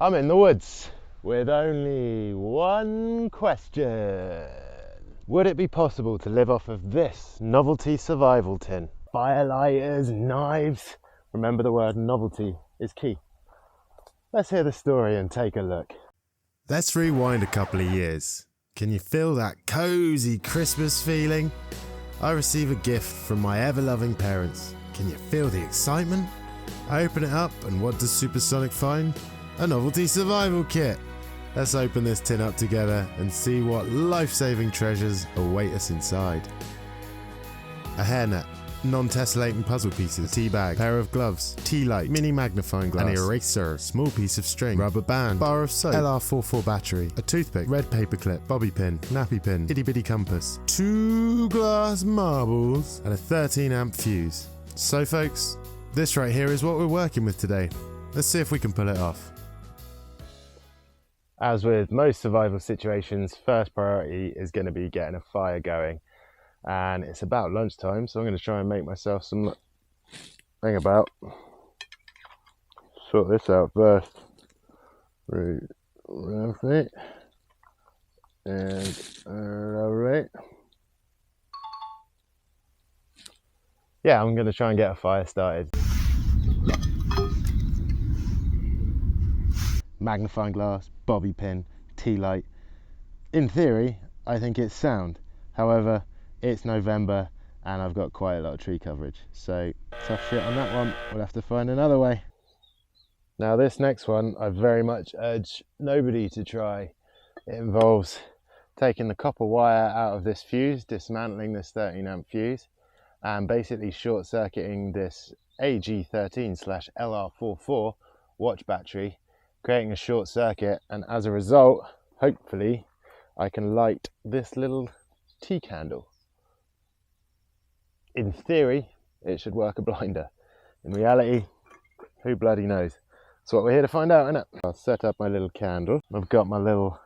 I'm in the woods with only one question. Would it be possible to live off of this novelty survival tin? Firelighters, knives. Remember, the word novelty is key. Let's hear the story and take a look. Let's rewind a couple of years. Can you feel that cozy Christmas feeling? I receive a gift from my ever-loving parents. Can you feel the excitement? I open it up, and what does Supersonic find? A novelty survival kit. Let's open this tin up together and see what life-saving treasures await us inside. A hairnet, non-tessellating puzzle pieces, tea bag, pair of gloves, tea light, mini magnifying glass, an eraser, small piece of string, rubber band, bar of soap, LR44 battery, a toothpick, red paper clip, bobby pin, nappy pin, itty bitty compass, 2 glass marbles, and a 13 amp fuse. So folks, this right here is what we're working with today. Let's see if we can pull it off. As with most survival situations, first priority is going to be getting a fire going. And it's about lunchtime, so I'm going to try and make myself some thing about. Sort this out first. Lovely. And lovely. Yeah, I'm going to try and get a fire started. Magnifying glass, bobby pin, tea light. In theory, I think it's sound. However, it's November and I've got quite a lot of tree coverage, so tough shit on that one. We'll have to find another way. Now this next one I very much urge nobody to try. It involves taking the copper wire out of this fuse, dismantling this 13 amp fuse, and basically short circuiting this AG13/LR44 watch battery, creating a short circuit, and as a result, hopefully, I can light this little tea candle. In theory, it should work a blinder. In reality, who bloody knows? That's what we're here to find out, innit? I'll set up my little candle. I've got my little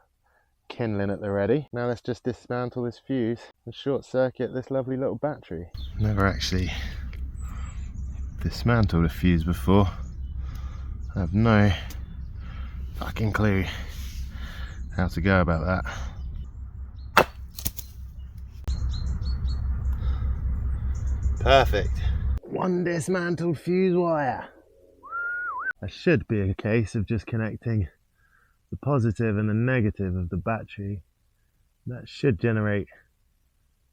kindling at the ready. Now let's just dismantle this fuse and short circuit this lovely little battery. Never actually dismantled a fuse before. I have no fucking clue how to go about that. Perfect. One dismantled fuse wire. That should be a case of just connecting the positive and the negative of the battery. That should generate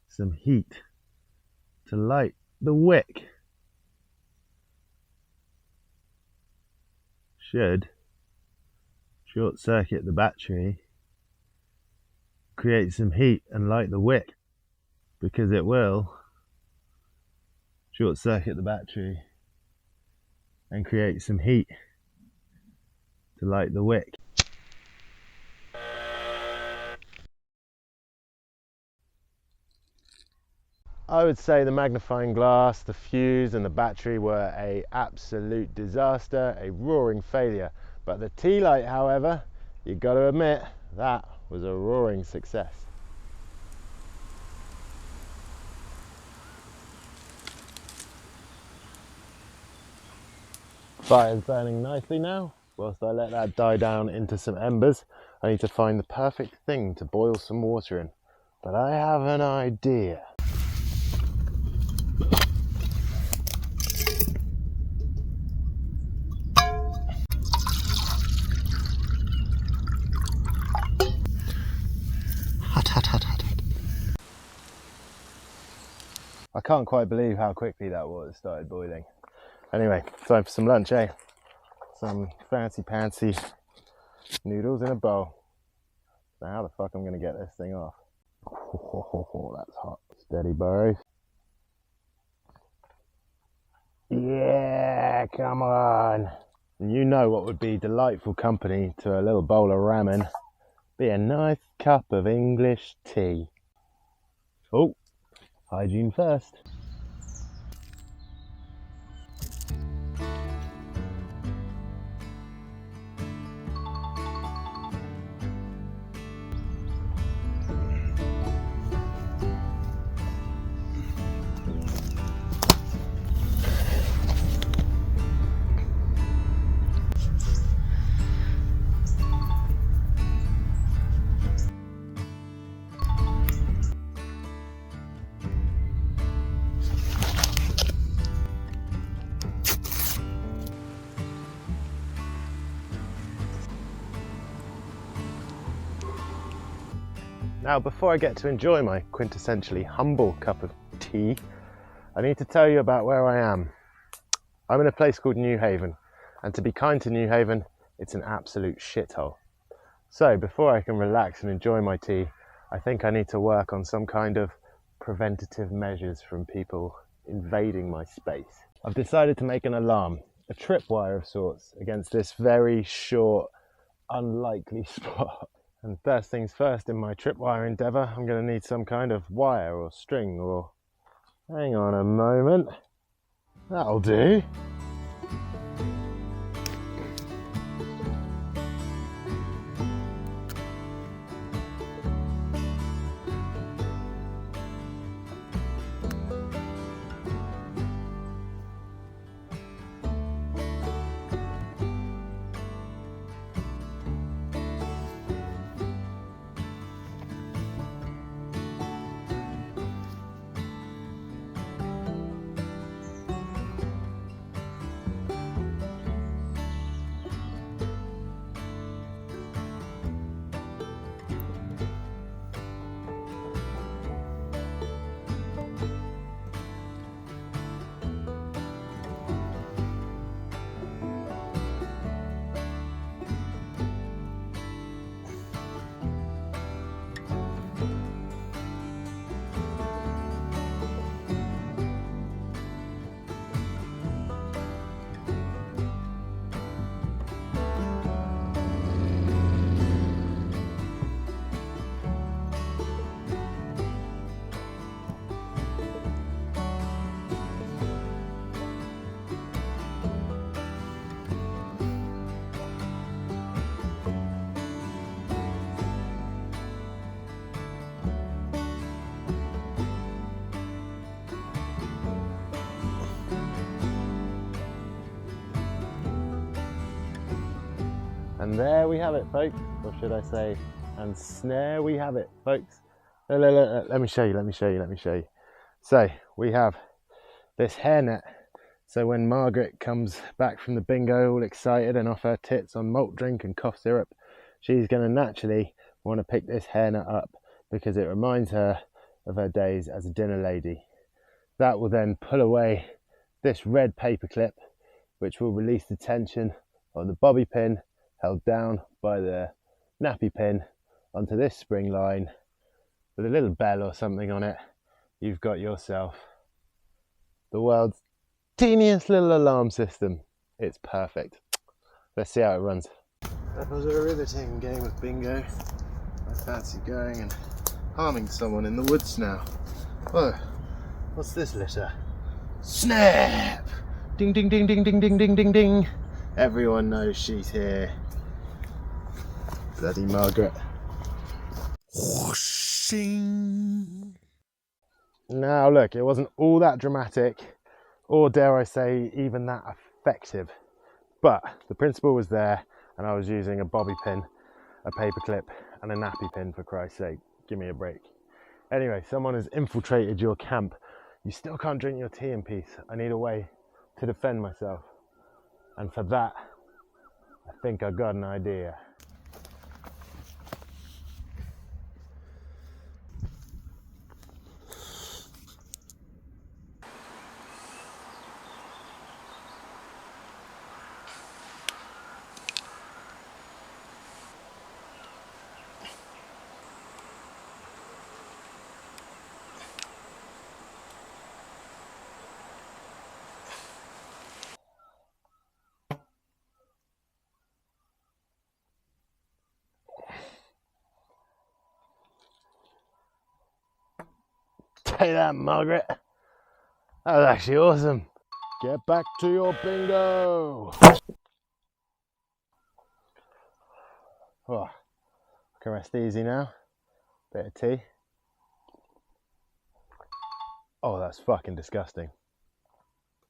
some heat to light the wick. Should short circuit the battery, create some heat and light the wick, because it will short circuit the battery and create some heat to light the wick. I would say the magnifying glass, the fuse and the battery were an absolute disaster, a roaring failure. But the tea light, however, you've got to admit, that was a roaring success. Fire's burning nicely now. Whilst I let that die down into some embers, I need to find the perfect thing to boil some water in. But I have an idea. I can't quite believe how quickly that water started boiling. Anyway, time for some lunch, eh? Some fancy pantsy noodles in a bowl. So how the fuck I'm gonna get this thing off? Oh, that's hot. Steady, boys. Yeah, come on. And you know what would be delightful company to a little bowl of ramen? Be a nice cup of English tea. Oh, hygiene first. Now, before I get to enjoy my quintessentially humble cup of tea, I need to tell you about where I am. I'm in a place called New Haven, and to be kind to New Haven, it's an absolute shithole. So before I can relax and enjoy my tea, I think I need to work on some kind of preventative measures from people invading my space. I've decided to make an alarm, a tripwire of sorts, against this very short, unlikely spot. And first things first, in my tripwire endeavour, I'm going to need some kind of wire or string or... Hang on a moment. That'll do. And there we have it, folks, or should I say, and snare we have it, folks. Let me show you. So we have this hairnet. So when Margaret comes back from the bingo all excited and off her tits on malt drink and cough syrup, she's going to naturally want to pick this hairnet up because it reminds her of her days as a dinner lady. That will then pull away this red paper clip, which will release the tension of the bobby pin held down by the nappy pin onto this spring line with a little bell or something on it. You've got yourself the world's teeniest little alarm system. It's perfect. Let's see how it runs. That was a riveting game of bingo. I fancy going and harming someone in the woods now. Oh, what's this litter? Snap! Ding ding ding ding ding ding ding ding ding. Everyone knows she's here. Bloody Margaret. Whooshing. Now look, it wasn't all that dramatic, or dare I say, even that effective. But the principle was there, and I was using a bobby pin, a paper clip, and a nappy pin, for Christ's sake. Give me a break. Anyway, someone has infiltrated your camp. You still can't drink your tea in peace. I need a way to defend myself. And for that, I think I got an idea. Take that, Margaret. That was actually awesome. Get back to your bingo. Oh, I can rest easy now. Bit of tea. Oh, that's fucking disgusting.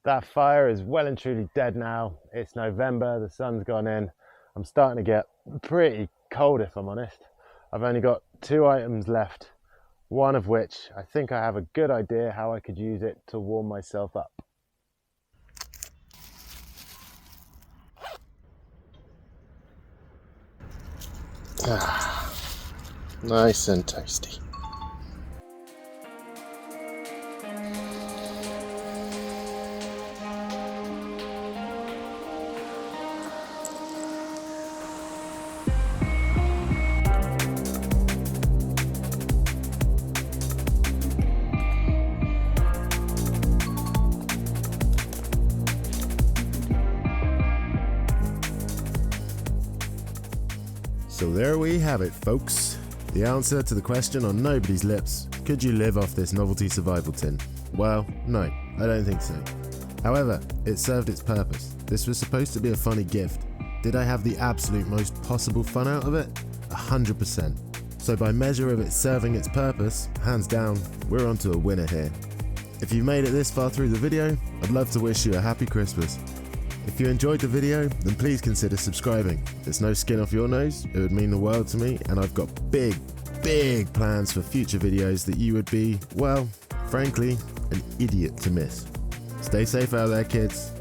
That fire is well and truly dead now. It's November, the sun's gone in. I'm starting to get pretty cold, if I'm honest. I've only got 2 items left. One of which I think I have a good idea how I could use it to warm myself up. Nice and toasty. So there we have it, folks. The answer to the question on nobody's lips: could you live off this novelty survival tin? Well, no, I don't think so. However, it served its purpose. This was supposed to be a funny gift. Did I have the absolute most possible fun out of it? 100%. So by measure of it serving its purpose, hands down, we're onto a winner here. If you made it this far through the video, I'd love to wish you a happy Christmas. If you enjoyed the video, then please consider subscribing. There's no skin off your nose, it would mean the world to me, and I've got big plans for future videos that you would be, well, frankly, an idiot to miss. Stay safe out there, kids.